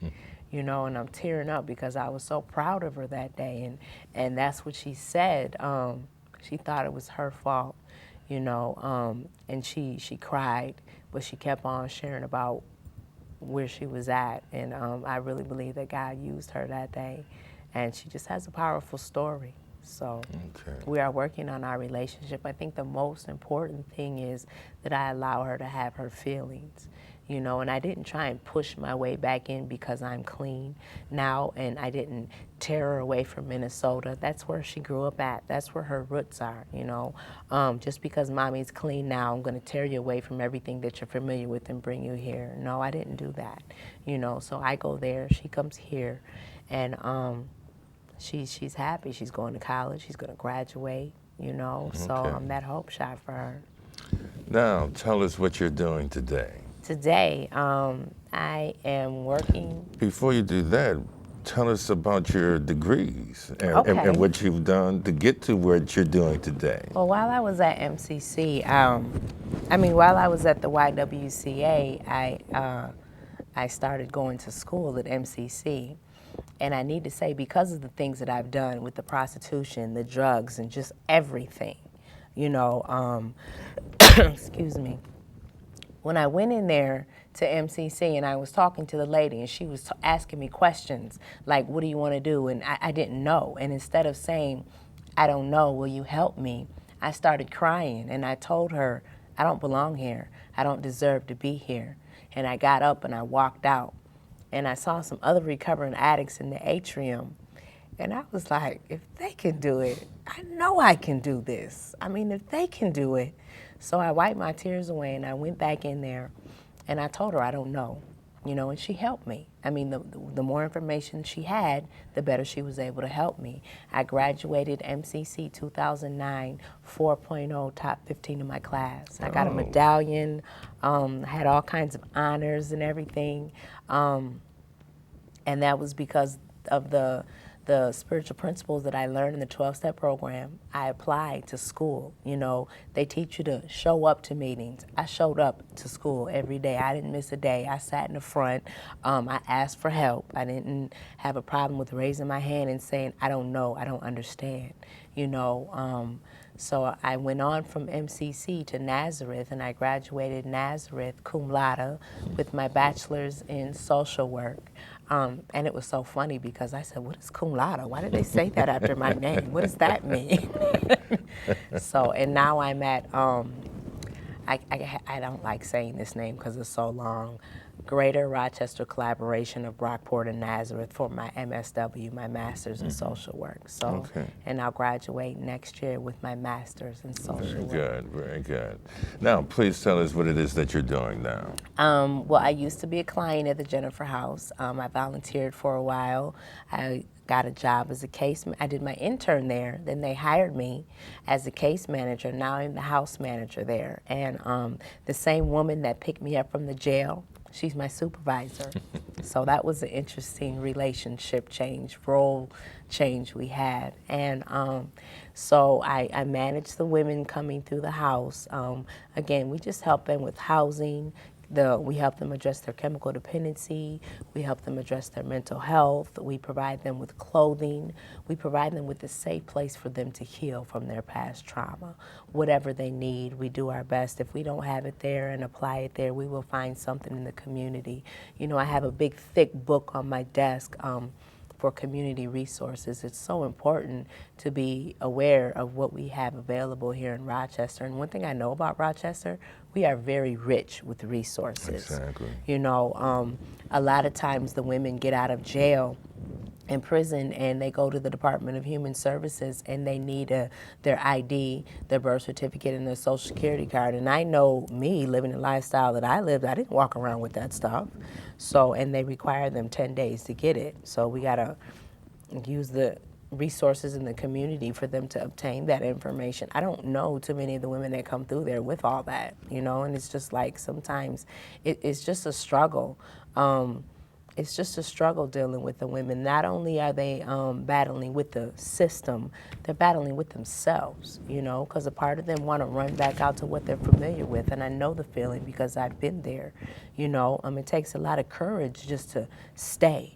and I'm tearing up because I was so proud of her that day, and that's what she said. She thought it was her fault, and she cried, but she kept on sharing about where she was at, and I really believe that God used her that day, and she just has a powerful story. So we are working on our relationship. I think the most important thing is that I allow her to have her feelings, and I didn't try and push my way back in because I'm clean now, and I didn't tear her away from Minnesota. That's where she grew up at. That's where her roots are, Just because mommy's clean now, I'm going to tear you away from everything that you're familiar with and bring you here. No, I didn't do that, So I go there, she comes here, and she's happy. She's going to college. She's going to graduate, So I'm that hope shot for her. Now, tell us what you're doing today. Today, I am working. Before you do that, tell us about your degrees Okay. and what you've done to get to what you're doing today. Well, while I was at MCC, while I was at the YWCA, I started going to school at MCC. And I need to say, because of the things that I've done with the prostitution, the drugs, and just everything, you know, excuse me, when I went in there to MCC and I was talking to the lady and she was asking me questions like, what do you want to do? And I didn't know. And instead of saying, I don't know, will you help me? I started crying and I told her, I don't belong here. I don't deserve to be here. And I got up and I walked out. And I saw some other recovering addicts in the atrium. And I was like, if they can do it, I know I can do this. I mean, if they can do it. So I wiped my tears away and I went back in there and I told her I don't know, and she helped me. I mean, the more information she had, the better she was able to help me. I graduated MCC 2009, 4.0, top 15 in my class. I got a medallion, had all kinds of honors and everything. And that was because of the spiritual principles that I learned in the 12-step program. I applied to school. They teach you to show up to meetings. I showed up to school every day. I didn't miss a day. I sat in the front. I asked for help. I didn't have a problem with raising my hand and saying, I don't know, I don't understand. So I went on from MCC to Nazareth, and I graduated Nazareth cum laude with my bachelor's in social work. And it was so funny because I said, what is cum laude? Why did they say that after my name? What does that mean? And now I'm at, I don't like saying this name because it's so long, Greater Rochester Collaboration of Brockport and Nazareth for my MSW, my Master's in Social Work. And I'll graduate next year with my Master's in Social Work. Very good, very good. Now, please tell us what it is that you're doing now. Well, I used to be a client at the Jennifer House. I volunteered for a while. I got a job as I did my intern there. Then they hired me as a case manager. Now I'm the house manager there. And the same woman that picked me up from the jail, she's my supervisor. So that was an interesting relationship change, role change we had. And so I managed the women coming through the house. Again, we just help them with housing. We help them address their chemical dependency. We help them address their mental health. We provide them with clothing. We provide them with a safe place for them to heal from their past trauma. Whatever they need, we do our best. If we don't have it there and apply it there, we will find something in the community. I have a big, thick book on my desk for community resources. It's so important to be aware of what we have available here in Rochester. And one thing I know about Rochester, we are very rich with resources. Exactly. A lot of times the women get out of jail in prison and they go to the Department of Human Services and they need their ID, their birth certificate, and their social security card. And I know me, living the lifestyle that I lived, I didn't walk around with that stuff. And they require them 10 days to get it. So we gotta use the resources in the community for them to obtain that information. I don't know too many of the women that come through there with all that, and it's just like sometimes it's just a struggle. It's just a struggle dealing with the women. Not only are they battling with the system, they're battling with themselves, because a part of them want to run back out to what they're familiar with. And I know the feeling because I've been there, It takes a lot of courage just to stay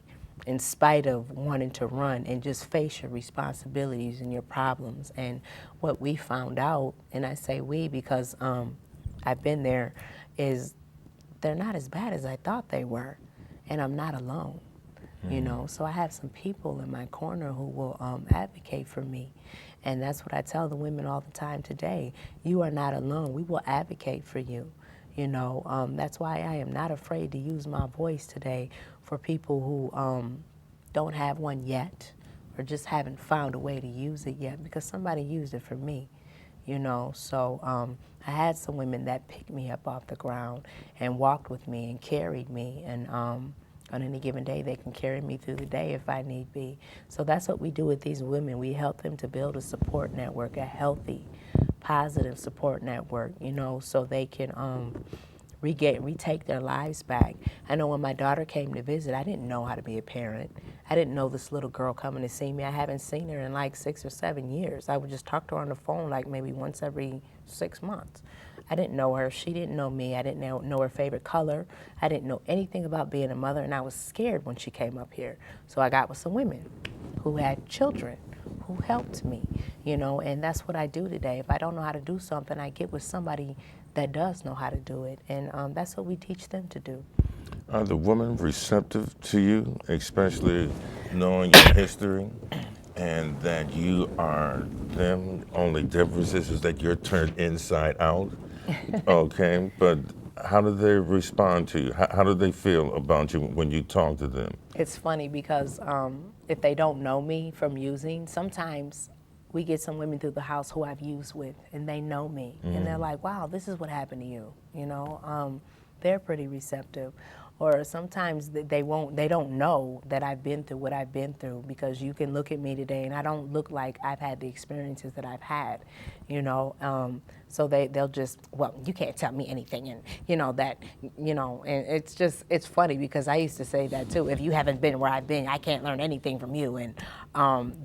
in spite of wanting to run and just face your responsibilities and your problems. And what we found out, and I say we because I've been there, is they're not as bad as I thought they were. And I'm not alone, So I have some people in my corner who will advocate for me. And that's what I tell the women all the time today. You are not alone. We will advocate for you. That's why I am not afraid to use my voice today for people who don't have one yet or just haven't found a way to use it yet because somebody used it for me. I had some women that picked me up off the ground and walked with me and carried me, and on any given day they can carry me through the day if I need be. So that's what we do with these women. We help them to build a support network, a healthy, positive support network, so they can retake their lives back. I know when my daughter came to visit, I didn't know how to be a parent. I didn't know this little girl coming to see me. I haven't seen her in like 6 or 7 years. I would just talk to her on the phone like maybe once every 6 months. I didn't know her. She didn't know me. I didn't know her favorite color. I didn't know anything about being a mother, and I was scared when she came up here. So I got with some women who had children, who helped me, and that's what I do today. If I don't know how to do something, I get with somebody that does know how to do it, and that's what we teach them to do. Are the women receptive to you, especially knowing your history and that you are them? Only difference is that you're turned inside out. Okay, but how do they respond to you? How do they feel about you when you talk to them? It's funny because if they don't know me from using, sometimes we get some women through the house who I've used with, and they know me, and they're like, "Wow, this is what happened to you." They're pretty receptive. Or sometimes they don't know that I've been through what I've been through, because you can look at me today and I don't look like I've had the experiences that I've had, so they'll just, well, you can't tell me anything, and and it's funny because I used to say that too. If you haven't been where I've been, I can't learn anything from you, and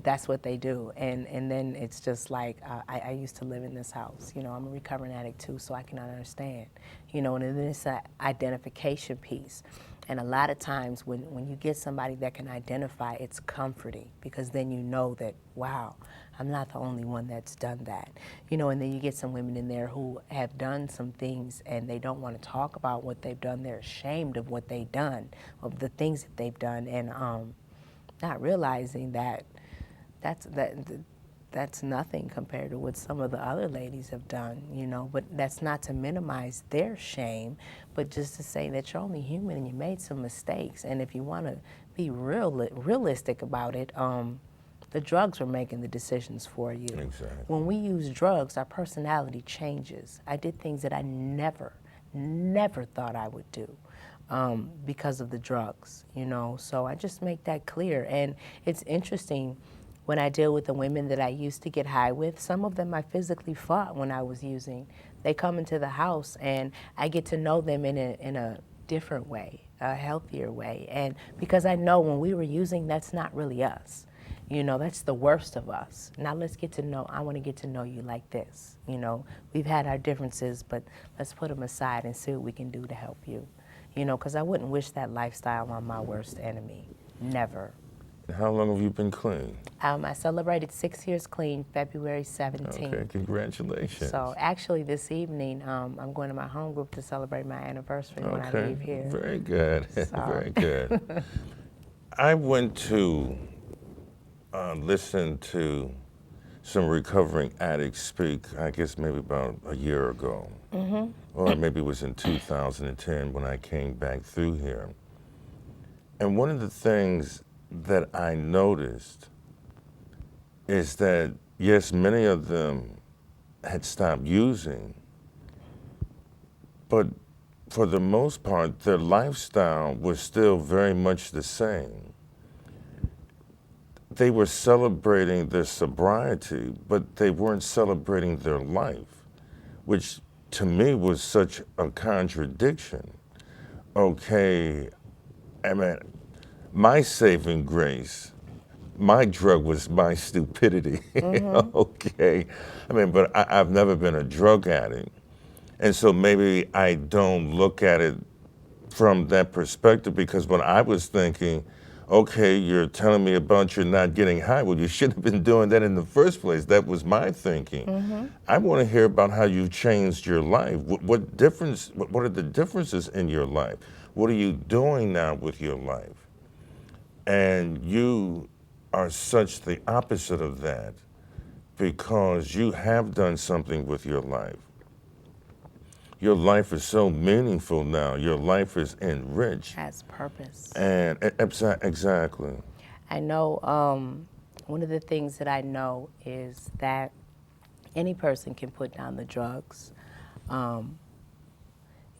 that's what they do. And then it's just like, I used to live in this house. I'm a recovering addict too, so I can understand. And then it's an identification piece. And a lot of times when you get somebody that can identify, it's comforting, because then you know that, wow, I'm not the only one that's done that. And then you get some women in there who have done some things and they don't want to talk about what they've done. They're ashamed of what they've done, of the things that they've done, and not realizing that that's nothing compared to what some of the other ladies have done, but that's not to minimize their shame, but just to say that you're only human and you made some mistakes. And if you want to be realistic about it, the drugs are making the decisions for you. Exactly. When we use drugs, our personality changes. I did things that I never thought I would do. Because of the drugs, so I just make that clear. And it's interesting, when I deal with the women that I used to get high with, some of them I physically fought when I was using. They come into the house and I get to know them in a different way, a healthier way. And because I know when we were using, that's not really us. That's the worst of us. Now I want to get to know you like this. We've had our differences, but let's put them aside and see what we can do to help you. Because I wouldn't wish that lifestyle on my worst enemy. Never. How long have you been clean? I celebrated 6 years clean February 17th. Okay, congratulations. So actually this evening, I'm going to my home group to celebrate my anniversary when I leave here. Very good, So. very good. I went to listen to some recovering addicts speak, I guess maybe about a year ago. Or maybe it was in 2010 when I came back through here. And one of the things that I noticed is that, yes, many of them had stopped using, but for the most part, their lifestyle was still very much the same. They were celebrating their sobriety, but they weren't celebrating their life, which to me was such a contradiction. Okay, I mean, my saving grace, my drug was my stupidity. Okay, I mean, but I've never been a drug addict. And so maybe I don't look at it from that perspective, because when I was thinking, okay, you're telling me about you're not getting high. Well, you should have been doing that in the first place. That was my thinking. I want to hear about how you've changed your life. What are the differences in your life? What are you doing now with your life? And you are such the opposite of that, because you have done something with your life. Your life is so meaningful now. Your life is enriched. Has purpose. And exactly. I know one of the things that I know is that any person can put down the drugs, but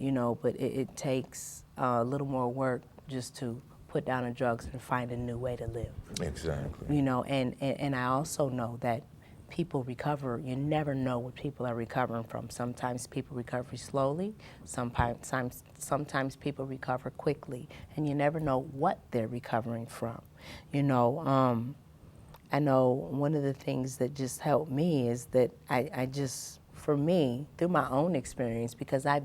it takes a little more work just to put down the drugs and find a new way to live. Exactly. And I also know that people recover, you never know what people are recovering from. Sometimes people recover slowly, sometimes people recover quickly, and you never know what they're recovering from. You know, I know one of the things that just helped me is that I just, for me, through my own experience, because I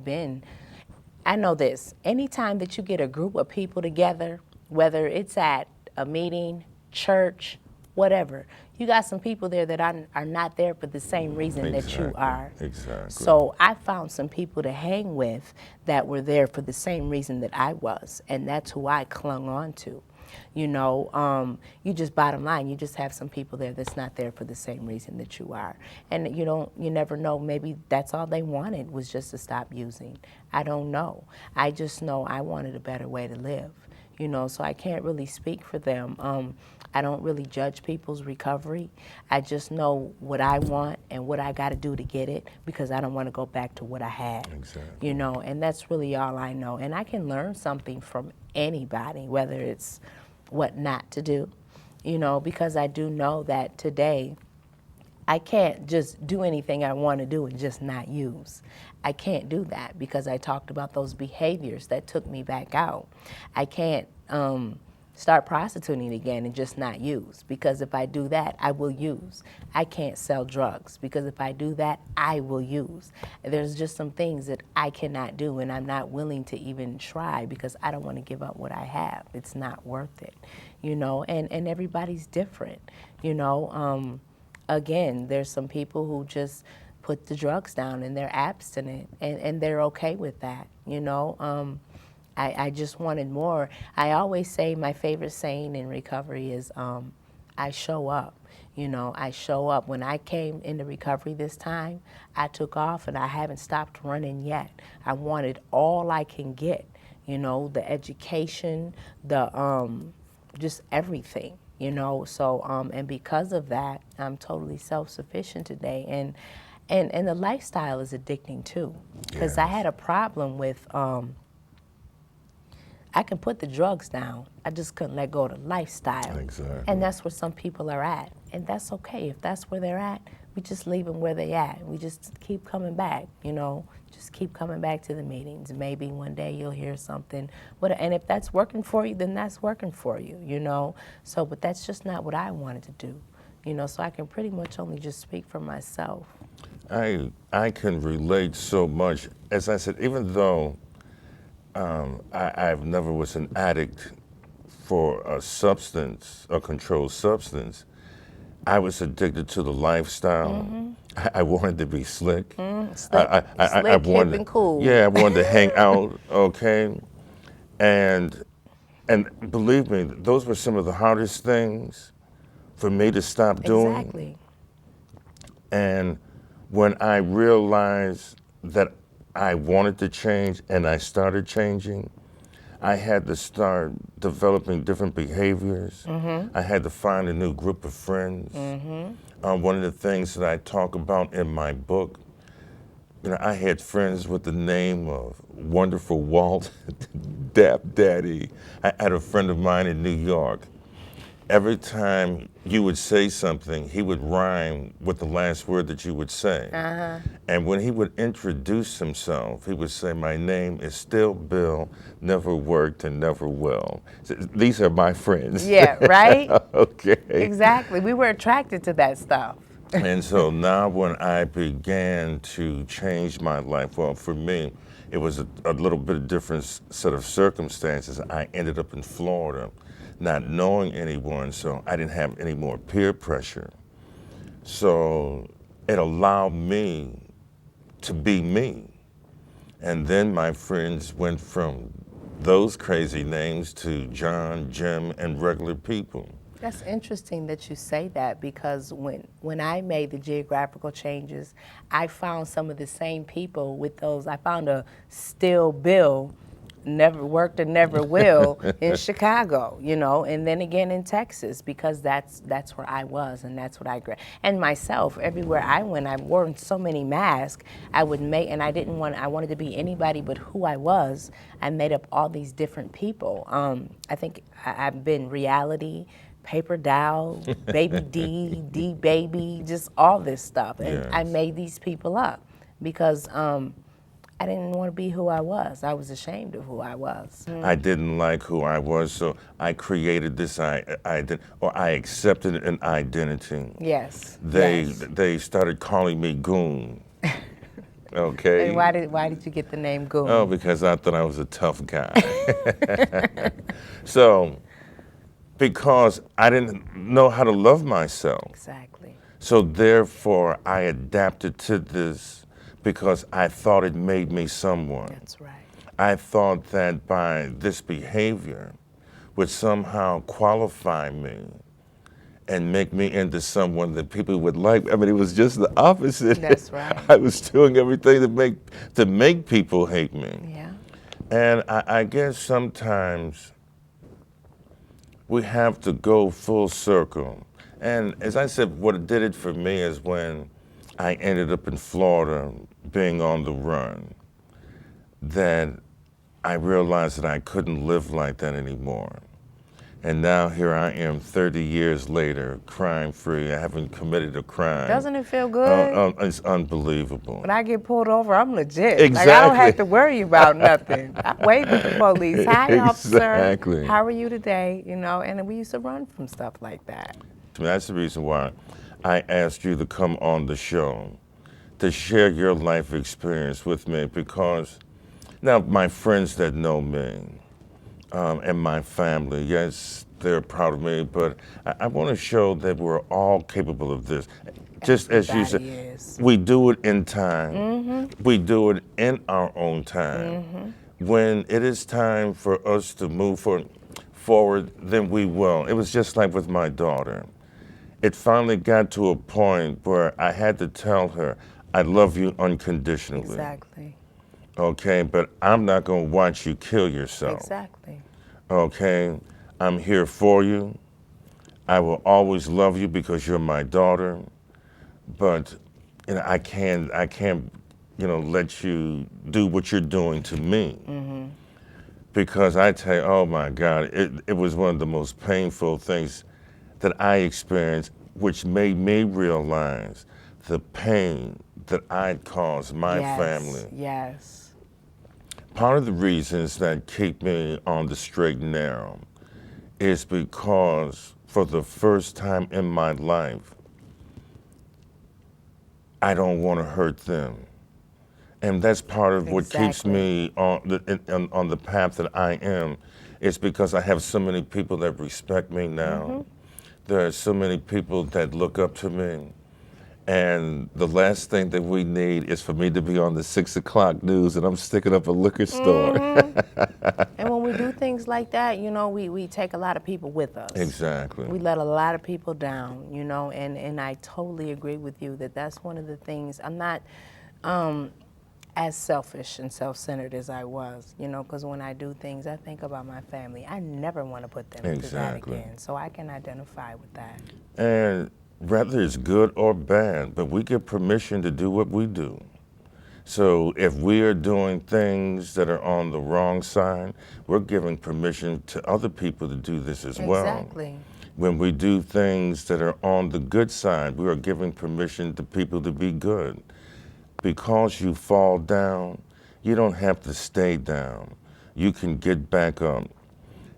know this, anytime that you get a group of people together, whether it's at a meeting, church, whatever, you got some people there that are not there for the same reason that you are. Exactly. So I found some people to hang with that were there for the same reason that I was, and that's who I clung on to. You know, you just bottom line, you just have some people there that's not there for the same reason that you are. And you never know, maybe that's all they wanted was just to stop using. I don't know. I just know I wanted a better way to live. You know, so I can't really speak for them. I don't really judge people's recovery. I just know what I want and what I got to do to get it, because I don't want to go back to what I had. Exactly. You know, and that's really all I know. And I can learn something from anybody, whether it's what not to do, you know, because I do know that today I can't just do anything I want to do and just not use. I can't do that because I talked about those behaviors that took me back out. I can't start prostituting again and just not use, because if I do that, I will use. I can't sell drugs because if I do that, I will use. There's just some things that I cannot do, and I'm not willing to even try because I don't want to give up what I have. It's not worth it, you know, and everybody's different, you know. Again, there's some people who just put the drugs down and they're abstinent, and they're okay with that, you know. I just wanted more. I always say my favorite saying in recovery is, I show up. You know, I show up. When I came into recovery this time, I took off and I haven't stopped running yet. I wanted all I can get, you know, the education, the just everything. You know, so and because of that, I'm totally self-sufficient today, and the lifestyle is addicting too, because I had a problem with I can put the drugs down, I just couldn't let go of the lifestyle. Exactly. And that's where some people are at, and that's okay. If that's where they're at, we just leave them where they at. We just keep coming back, you know, just keep coming back to the meetings. Maybe one day you'll hear something. And if that's working for you, then that's working for you, you know. So, but that's just not what I wanted to do, you know, so I can pretty much only just speak for myself. I can relate so much. As I said, even though I've never was an addict for a substance, a controlled substance, I was addicted to the lifestyle. I wanted to be slick. Slick, I wanted, hip, and cool. Yeah, I wanted to hang out, okay? And believe me, those were some of the hardest things for me to stop doing. Exactly. And when I realized that I wanted to change and I started changing, I had to start developing different behaviors. I had to find a new group of friends. One of the things that I talk about in my book, you know, I had friends with the name of Wonderful Walt, Dap Daddy. I had a friend of mine in New York. Every time you would say something, he would rhyme with the last word that you would say. And when he would introduce himself, he would say, "My name is still Bill, never worked and never will." So these are my friends. Yeah, right? Okay. Exactly. We were attracted to that stuff. And so now when I began to change my life, well, for me, it was a little bit of different set of circumstances. I ended up in Florida, not knowing anyone, so I didn't have any more peer pressure. So it allowed me to be me. And then my friends went from those crazy names to John, Jim, and regular people. That's interesting that you say that, because when I made the geographical changes, I found some of the same people with those. I found a still Bill, never worked and never will in Chicago, you know, and then again in Texas, because that's where I was and that's what I grew. And myself, everywhere I went, I wore so many masks. I wanted to be anybody but who I was. I made up all these different people. I think I've been reality, paper doll, baby D, D baby, just all this stuff. And I Yes. made these people up because I didn't want to be who I was. I was ashamed of who I was. I didn't like who I was, so I created this or I accepted an identity. Yes. They Yes. they started calling me Goon. Okay. And why did you get the name Goon? Oh, because I thought I was a tough guy. So, because I didn't know how to love myself. Exactly. So therefore, I adapted to this because I thought it made me someone. That's right. I thought that by this behavior would somehow qualify me and make me into someone that people would like. I mean, it was just the opposite. That's right. I was doing everything to make people hate me. Yeah. And I guess sometimes we have to go full circle. And as I said, what did it for me is when I ended up in Florida being on the run, that I realized that I couldn't live like that anymore. And now here I am 30 years later, crime free. I haven't committed a crime. Doesn't it feel good? It's unbelievable. When I get pulled over, I'm legit. Exactly. Like, I don't have to worry about nothing. I wave at the police. Hi, officer. Exactly. How are you today? You know, and we used to run from stuff like that. That's the reason why I asked you to come on the show, to share your life experience with me, because now my friends that know me and my family, yes, they're proud of me, but I want to show that we're all capable of this. Just as you said, Everybody is. we do it in time. We do it in our own time. When it is time for us to move forward, then we will. It was just like with my daughter. It finally got to a point where I had to tell her, I love you unconditionally. Exactly. Okay, but I'm not going to watch you kill yourself. Exactly. Okay, I'm here for you. I will always love you because you're my daughter. But you know, I can't, let you do what you're doing to me. Because I tell you, oh my God, it was one of the most painful things that I experienced, which made me realize the pain that I'd caused my family. Yes. Part of the reasons that keep me on the straight and narrow is because for the first time in my life, I don't want to hurt them. And that's part of what keeps me on the path that I am. It's because I have so many people that respect me now. There are so many people that look up to me. And the last thing that we need is for me to be on the 6 o'clock news and I'm sticking up a liquor store. And when we do things like that, you know, we take a lot of people with us. Exactly. We let a lot of people down, you know, and I totally agree with you that that's one of the things. I'm not as selfish and self-centered as I was, you know, because when I do things, I think about my family. I never want to put them through that again, so I can identify with that. And whether it's good or bad, but we get permission to do what we do. So if we are doing things that are on the wrong side, we're giving permission to other people to do this as well. Exactly. When we do things that are on the good side, we are giving permission to people to be good. Because you fall down, you don't have to stay down. You can get back up.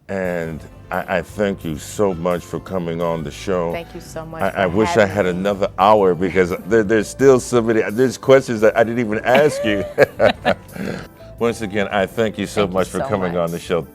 And I thank you so much for coming on the show. Thank you so much. I wish I had another hour because there's still so many, there's questions that I didn't even ask you. Once again, I thank you so much for coming on the show.